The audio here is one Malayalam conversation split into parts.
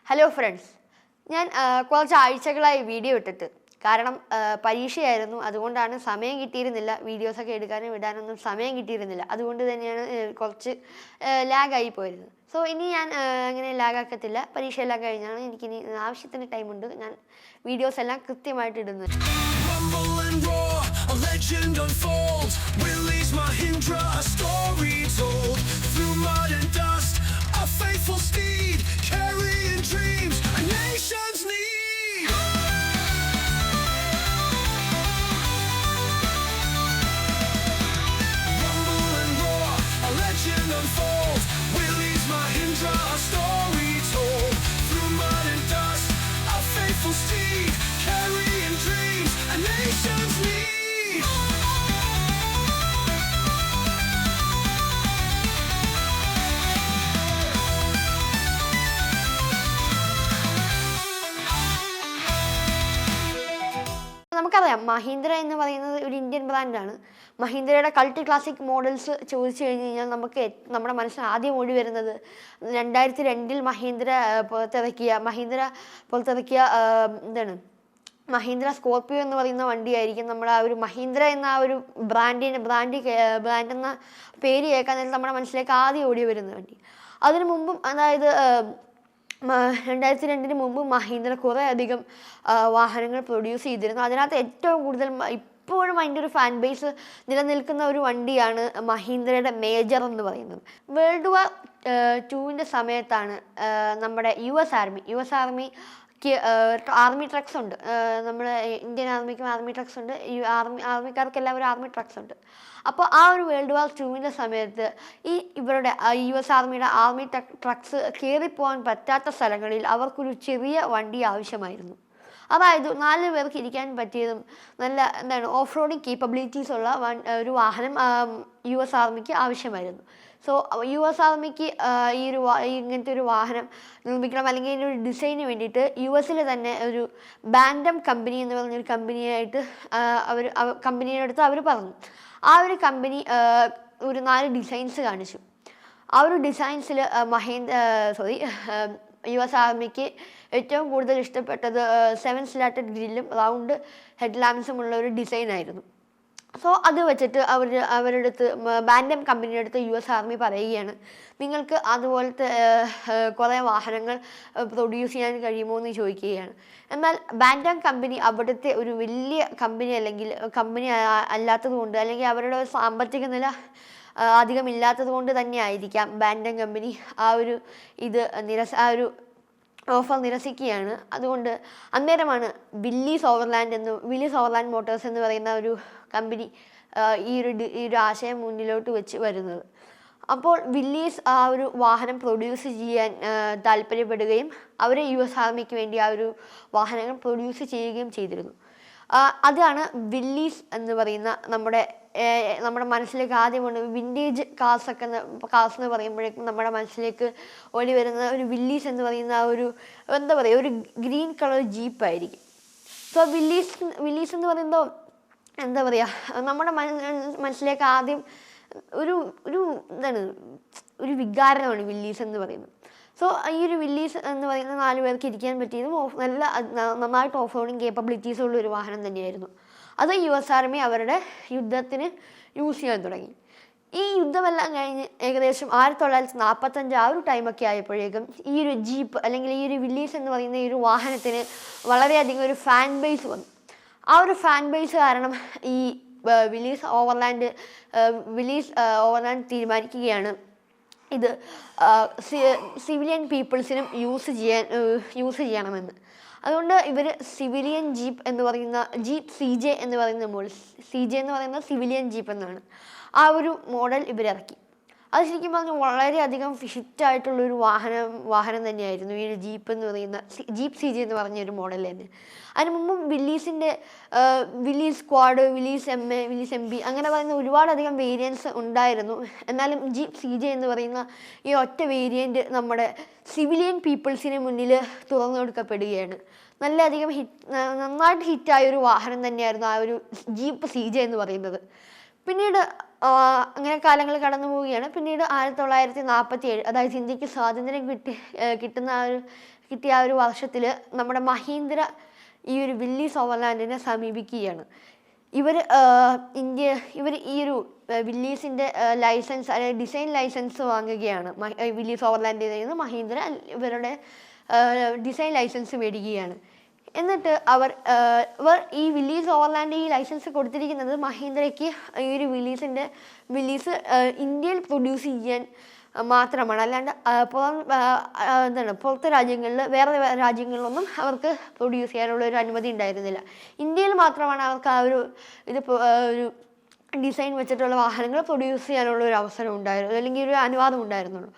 ഹലോ ഫ്രണ്ട്സ്, ഞാൻ കുറച്ച് ആഴ്ചകളായി വീഡിയോ ഇട്ടിട്ട്. കാരണം പരീക്ഷയായിരുന്നു, അതുകൊണ്ടാണ് സമയം കിട്ടിയിരുന്നില്ല. വീഡിയോസൊക്കെ എടുക്കാനും ഇടാനൊന്നും സമയം കിട്ടിയിരുന്നില്ല. അതുകൊണ്ട് തന്നെയാണ് കുറച്ച് ലാഗായി പോയിരുന്നത്. സോ ഇനി ഞാൻ അങ്ങനെ ലാഗാക്കത്തില്ല. പരീക്ഷയെല്ലാം കഴിഞ്ഞാണ്, എനിക്കിനി ആവശ്യത്തിന് ടൈമുണ്ട്. ഞാൻ വീഡിയോസ് എല്ലാം കൃത്യമായിട്ട് ഇടുന്നത്. നമുക്കറിയാം, മഹീന്ദ്ര എന്ന് പറയുന്നത് ഒരു ഇന്ത്യൻ ബ്രാൻഡാണ്. മഹീന്ദ്രയുടെ കൾട്ട് ക്ലാസിക് മോഡൽസ് ചോദിച്ചു കഴിഞ്ഞ് കഴിഞ്ഞാൽ നമ്മുടെ മനസ്സിൽ ആദ്യം ഓടി വരുന്നത് 2002 മഹീന്ദ്ര പുറത്തിറക്കിയ മഹീന്ദ്ര സ്കോർപിയോ എന്ന് പറയുന്ന വണ്ടിയായിരിക്കും. നമ്മുടെ ആ ഒരു മഹീന്ദ്ര എന്ന ആ ഒരു ബ്രാൻഡ് എന്ന പേര് കേൾക്കാൻ നേരത്തെ നമ്മുടെ മനസ്സിലേക്ക് ആദ്യം ഓടി വരുന്ന വണ്ടി. അതിനു മുമ്പും, അതായത് 2002 മുമ്പ് മഹീന്ദ്ര കുറേ അധികം വാഹനങ്ങൾ പ്രൊഡ്യൂസ് ചെയ്തിരുന്നു. അതിനകത്ത് ഏറ്റവും കൂടുതൽ ഇപ്പോഴും അതിൻ്റെ ഒരു ഫാൻ ബേസ് നിലനിൽക്കുന്ന ഒരു വണ്ടിയാണ് മഹീന്ദ്രയുടെ മേജർ എന്ന് പറയുന്നത്. വേൾഡ് വാർ 2 സമയത്താണ് നമ്മുടെ യുഎസ് ആർമി ട്രക്സ് ഉണ്ട്. നമ്മുടെ ഇന്ത്യൻ ആർമിക്കും ആർമി ട്രക്സ് ഉണ്ട്. ഈ ആർമിക്കാർക്കെല്ലാം ഒരു ആർമി ട്രക്സ് ഉണ്ട്. അപ്പോൾ ആ ഒരു വേൾഡ് വാർ 2 സമയത്ത് ഇവരുടെ US ആർമിയുടെ ആർമി ട്രക്സ് കയറിപ്പോകാൻ പറ്റാത്ത സ്ഥലങ്ങളിൽ അവർക്കൊരു ചെറിയ വണ്ടി ആവശ്യമായിരുന്നു. അതായത് 4 പേർക്ക് ഇരിക്കാൻ പറ്റിയതും നല്ല ഓഫ് റോഡിങ് കേപ്പബിലിറ്റീസ് ഉള്ള ഒരു വാഹനം US ആർമിക്ക് ആവശ്യമായിരുന്നു. സോ US ആർമിക്ക് ഇങ്ങനത്തെ ഒരു വാഹനം നിർമ്മിക്കണം, അല്ലെങ്കിൽ ഇതിൻ്റെ ഒരു ഡിസൈന് വേണ്ടിയിട്ട് US തന്നെ ഒരു ബാൻഡം കമ്പനി എന്ന് പറഞ്ഞൊരു കമ്പനിയായിട്ട് കമ്പനിയുടെ അടുത്ത് അവർ പറഞ്ഞു. ആ ഒരു കമ്പനി ഒരു 4 ഡിസൈൻസ് കാണിച്ചു. ആ ഒരു ഡിസൈൻസിൽ US ആർമിക്ക് ഏറ്റവും കൂടുതൽ ഇഷ്ടപ്പെട്ടത് 7 സ്ലാറ്റഡ് ഗ്രില്ലും റൗണ്ട് ഹെഡ് ലാമ്പ്സും ഉള്ള ഒരു ഡിസൈനായിരുന്നു. സോ അത് വെച്ചിട്ട് അവരുടെ അടുത്ത്, ബാൻഡം കമ്പനിയുടെ അടുത്ത് US ആർമി പറയുകയാണ്, നിങ്ങൾക്ക് അതുപോലത്തെ കുറേ വാഹനങ്ങൾ പ്രൊഡ്യൂസ് ചെയ്യാൻ കഴിയുമോ എന്ന് ചോദിക്കുകയാണ്. എന്നാൽ ബാൻഡം കമ്പനി അവിടുത്തെ ഒരു വലിയ കമ്പനി അല്ലാത്തത് കൊണ്ട്, അല്ലെങ്കിൽ അവരുടെ സാമ്പത്തിക നില അധികം ഇല്ലാത്തത് കൊണ്ട് തന്നെ ആയിരിക്കാം ബാൻഡം കമ്പനി ആ ഒരു ഓഫർ നിരസിക്കുകയാണ്. അതുകൊണ്ട് അന്നേരമാണ് വില്ലീസ് ഓവർലാൻഡ് മോട്ടോഴ്സ് എന്ന് പറയുന്ന ഒരു കമ്പനി ഈ ഒരു ആശയം മുന്നിലോട്ട് വെച്ച് വരുന്നത്. അപ്പോൾ വില്ലീസ് ആ ഒരു വാഹനം പ്രൊഡ്യൂസ് ചെയ്യാൻ താല്പര്യപ്പെടുകയും അവർ US ആർമിക്ക് വേണ്ടി ആ ഒരു വാഹനങ്ങൾ പ്രൊഡ്യൂസ് ചെയ്യുകയും ചെയ്തിരുന്നു. അതാണ് വില്ലീസ് എന്ന് പറയുന്ന നമ്മുടെ മനസ്സിലേക്ക് ആദ്യം വന്ന് വിൻറ്റേജ് കാർസ് എന്ന് പറയുമ്പോഴേക്കും നമ്മുടെ മനസ്സിലേക്ക് ഓടി വരുന്ന ഒരു വില്ലീസ് എന്ന് പറയുന്ന ആ ഒരു ഒരു ഗ്രീൻ കളർ ജീപ്പായിരിക്കും. സോ വില്ലീസ് എന്ന് പറയുമ്പോൾ നമ്മുടെ മനസ്സിലേക്ക് ആദ്യം ഒരു വികാരമാണ് വില്ലീസ് എന്ന് പറയുന്നത്. സോ ഈ ഒരു വില്ലീസ് എന്ന് പറയുന്ന 4 പേർക്ക് ഇരിക്കാൻ പറ്റിയതും നന്നായിട്ട് ഓഫ് റോഡിങ് കേപ്പബിലിറ്റീസ് ഉള്ള ഒരു വാഹനം തന്നെയായിരുന്നു. അത് US ആർമി അവരുടെ യുദ്ധത്തിന് യൂസ് ചെയ്യാൻ തുടങ്ങി. ഈ യുദ്ധമെല്ലാം കഴിഞ്ഞ് ഏകദേശം 1945 ആ ഒരു ടൈമൊക്കെ ആയപ്പോഴേക്കും ഈ ഒരു ജീപ്പ്, അല്ലെങ്കിൽ ഈ ഒരു വില്ലീസ് എന്ന് പറയുന്ന ഈ ഒരു വാഹനത്തിന് വളരെയധികം ഒരു ഫാൻ ബേസ് വന്നു. ആ ഒരു ഫാൻ ബേസ് കാരണം ഈ വില്ലീസ് ഓവർലാൻഡ് തീരുമാനിക്കുകയാണ് ഇത് സിവിലിയൻ പീപ്പിൾസിനും യൂസ് ചെയ്യണമെന്ന്. അതുകൊണ്ട് ഇവർ സിവിലിയൻ ജീപ്പ് എന്ന് പറയുന്ന CJ എന്ന് പറയുന്ന മോഡൽ, CJ എന്ന് പറയുന്ന സിവിലിയൻ ജീപ്പ് എന്നാണ് ആ ഒരു മോഡൽ ഇവരിറക്കി. അത് ശരിക്കും പറഞ്ഞാൽ വളരെയധികം ഹിറ്റായിട്ടുള്ളൊരു വാഹനം തന്നെയായിരുന്നു ഈ ഒരു ജീപ്പ് എന്ന് പറയുന്ന CJ എന്ന് പറഞ്ഞൊരു മോഡൽ തന്നെ. അതിന് മുമ്പും Willys squad, Willys MA, Willys MB അങ്ങനെ പറയുന്ന ഒരുപാടധികം വേരിയൻസ് ഉണ്ടായിരുന്നു. എന്നാലും CJ എന്ന് പറയുന്ന ഈ ഒറ്റ വേരിയൻറ്റ് നമ്മുടെ സിവിലിയൻ പീപ്പിൾസിന് മുന്നിൽ തുറന്നു കൊടുക്കപ്പെടുകയാണ്. നന്നായിട്ട് ഹിറ്റായൊരു വാഹനം തന്നെയായിരുന്നു ആ ഒരു CJ എന്ന് പറയുന്നത്. പിന്നീട് അങ്ങനെ കാലങ്ങൾ കടന്നു പോവുകയാണ്. പിന്നീട് 1947, അതായത് ഇന്ത്യക്ക് സ്വാതന്ത്ര്യം കിട്ടിയ ആ ഒരു വർഷത്തിൽ നമ്മുടെ മഹീന്ദ്ര ഈ ഒരു വില്ലീസ് ഓവർലാൻഡിനെ സമീപിക്കുകയാണ്. ഇവർ ഈ ഒരു വില്ലീസിൻ്റെ ലൈസൻസ്, അതായത് ഡിസൈൻ ലൈസൻസ് വാങ്ങുകയാണ്. വില്ലീസ് ഓവർലാൻഡിൽ നിന്ന് മഹീന്ദ്ര ഇവരുടെ ഡിസൈൻ ലൈസൻസ് മേടിക്കുകയാണ്. എന്നിട്ട് ഇവർ ഈ വില്ലീസ് ഓവർലാൻഡ് ഈ ലൈസൻസ് കൊടുത്തിരിക്കുന്നത് മഹീന്ദ്രയ്ക്ക് ഈ ഒരു വില്ലീസ് ഇന്ത്യയിൽ പ്രൊഡ്യൂസ് ചെയ്യാൻ മാത്രമാണ്. അല്ലാണ്ട് പുറത്തെ രാജ്യങ്ങളിൽ, വേറെ രാജ്യങ്ങളിലൊന്നും അവർക്ക് പ്രൊഡ്യൂസ് ചെയ്യാനുള്ള ഒരു അനുമതി ഉണ്ടായിരുന്നില്ല. ഇന്ത്യയിൽ മാത്രമാണ് അവർക്ക് ആ ഒരു ഡിസൈൻ വെച്ചിട്ടുള്ള വാഹനങ്ങൾ പ്രൊഡ്യൂസ് ചെയ്യാനുള്ള ഒരു അവസരം ഉണ്ടായിരുന്നു, അല്ലെങ്കിൽ ഒരു അനുവാദം ഉണ്ടായിരുന്നുള്ളൂ.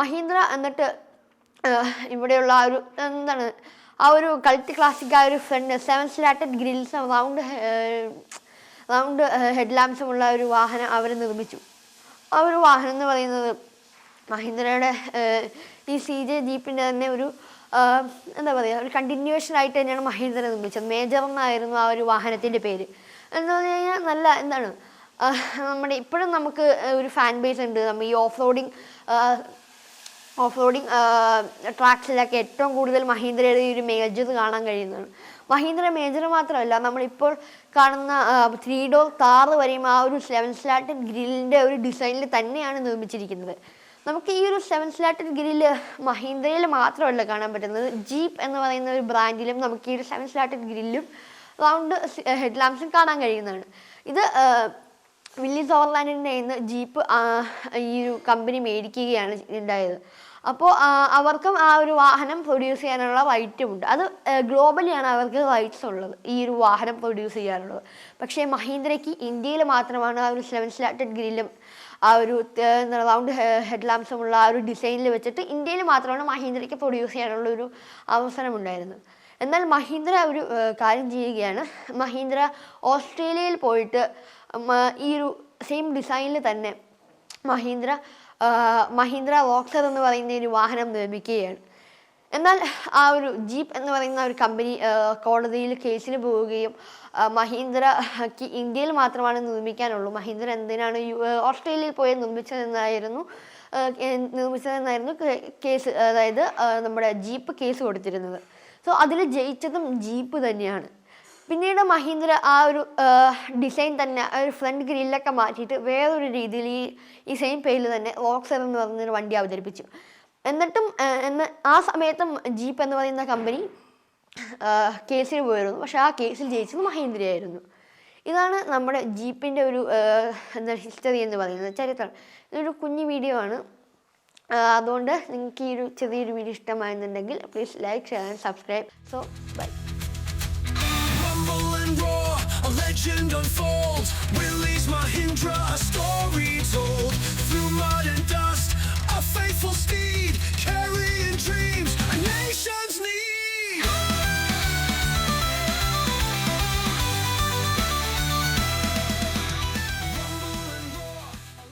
മഹീന്ദ്ര എന്നിട്ട് ഇവിടെയുള്ള ആ ഒരു കൾട്ട് ക്ലാസിക് ആ ഒരു ഫ്രണ്ട് 7 സ്ലാറ്റഡ് ഗ്രിൽസും റൗണ്ട് ഹെഡ് ലാംപ്സുമുള്ള ഒരു വാഹനം അവർ നിർമ്മിച്ചു. ആ ഒരു വാഹനം എന്ന് പറയുന്നത് മഹീന്ദ്രയുടെ ഈ CJ ജീപ്പിൻ്റെ തന്നെ ഒരു ഒരു കണ്ടിന്യൂവേഷൻ ആയിട്ട് തന്നെയാണ് മഹീന്ദ്ര നിർമ്മിച്ചത്. മേജർ എന്നായിരുന്നു ആ ഒരു വാഹനത്തിൻ്റെ പേര്. എന്ന് പറഞ്ഞു കഴിഞ്ഞാൽ നല്ല നമ്മുടെ ഇപ്പോഴും നമുക്ക് ഒരു ഫാൻ ബേസ് ഉണ്ട്. നമ്മൾ ഈ ഓഫ് റോഡിങ് ട്രാക്സിലൊക്കെ ഏറ്റവും കൂടുതൽ മഹീന്ദ്രയുടെ ഈ ഒരു മേജർ കാണാൻ കഴിയുന്നതാണ്. മഹീന്ദ്ര മേജർ മാത്രമല്ല, നമ്മളിപ്പോൾ കാണുന്ന 3 ഡോർ കാറ് വരെയും ആ ഒരു 7 സ്ലാറ്റഡ് ഗ്രില്ലിൻ്റെ ഒരു ഡിസൈനിൽ തന്നെയാണ് നിർമ്മിച്ചിരിക്കുന്നത്. നമുക്ക് ഈ ഒരു 7 സ്ലാറ്റഡ് ഗ്രില്ല് മഹീന്ദ്രയിൽ മാത്രമല്ല കാണാൻ പറ്റുന്നത്, ജീപ്പ് എന്ന് പറയുന്ന ഒരു ബ്രാൻഡിലും നമുക്ക് ഈ ഒരു 7 സ്ലാറ്റഡ് ഗ്രില്ലും റൗണ്ട് ഹെഡ് ലാംപ്സും കാണാൻ കഴിയുന്നതാണ്. ഇത് വില്ലീസ് ഓവർലാൻഡിൻ്റെ നിന്ന് ജീപ്പ് ഈ ഒരു കമ്പനി മേടിക്കുകയാണ് ഉണ്ടായത്. അപ്പോൾ അവർക്കും ആ ഒരു വാഹനം പ്രൊഡ്യൂസ് ചെയ്യാനുള്ള റൈറ്റും ഉണ്ട്. അത് ഗ്ലോബലിയാണ് അവർക്ക് റൈറ്റ്സ് ഉള്ളത്, ഈ ഒരു വാഹനം പ്രൊഡ്യൂസ് ചെയ്യാനുള്ളത്. പക്ഷേ മഹീന്ദ്രയ്ക്ക് ഇന്ത്യയിൽ മാത്രമാണ് ആ ഒരു 7 സ്ലാറ്റഡ് ഗ്രില്ലും ആ ഒരു റൗണ്ട് ഹെഡ് ലാംപ്സുമുള്ള ആ ഒരു ഡിസൈനിൽ വെച്ചിട്ട് ഇന്ത്യയിൽ മാത്രമാണ് മഹീന്ദ്രയ്ക്ക് പ്രൊഡ്യൂസ് ചെയ്യാനുള്ള ഒരു അവസരം ഉണ്ടായിരുന്നത്. എന്നാൽ മഹീന്ദ്ര ഒരു കാര്യം ചെയ്യുകയാണ്. മഹീന്ദ്ര ഓസ്ട്രേലിയയിൽ പോയിട്ട് ഈ ഒരു സെയിം ഡിസൈനിൽ തന്നെ മഹീന്ദ്ര വോക്സർ എന്ന് പറയുന്ന ഒരു വാഹനം നിർമ്മിക്കുകയാണ്. എന്നാൽ ആ ഒരു ജീപ്പ് എന്ന് പറയുന്ന ഒരു കമ്പനി കോടതിയിൽ കേസിന് പോവുകയും മഹീന്ദ്രയ്ക്ക് ഇന്ത്യയിൽ മാത്രമാണ് നിർമ്മിക്കാനുള്ളൂ, മഹീന്ദ്ര എന്തിനാണ് ഓസ്ട്രേലിയയിൽ പോയി നിർമ്മിച്ചതെന്നായിരുന്നു കേസ്, അതായത് നമ്മുടെ ജീപ്പ് കേസ് കൊടുത്തിരുന്നത്. സോ അതിൽ ജയിച്ചതും ജീപ്പ് തന്നെയാണ്. പിന്നീട് മഹീന്ദ്ര ആ ഒരു ഡിസൈൻ തന്നെ ആ ഒരു ഫ്രണ്ട് ഗ്രില്ലൊക്കെ മാറ്റിയിട്ട് വേറൊരു രീതിയിൽ ഈ സെയിം പേരിൽ തന്നെ വോക്സർ എന്ന് പറയുന്നൊരു വണ്ടി അവതരിപ്പിച്ചു. എന്നിട്ടും ആ സമയത്തും ജീപ്പ് എന്ന് പറയുന്ന കമ്പനി കേസിന് പോയിരുന്നു. പക്ഷേ ആ കേസിൽ ജയിച്ചത് മഹീന്ദ്രയായിരുന്നു. ഇതാണ് നമ്മുടെ ജീപ്പിൻ്റെ ഒരു ഹിസ്റ്ററി എന്ന് പറയുന്നത്, ചരിത്രം. ഇതൊരു കുഞ്ഞു വീഡിയോ ആണ്. അതുകൊണ്ട് നിങ്ങൾക്ക് ഈ ഒരു ചെറിയൊരു വീഡിയോ ഇഷ്ടമായെന്നുണ്ടെങ്കിൽ please like, share and subscribe. So by.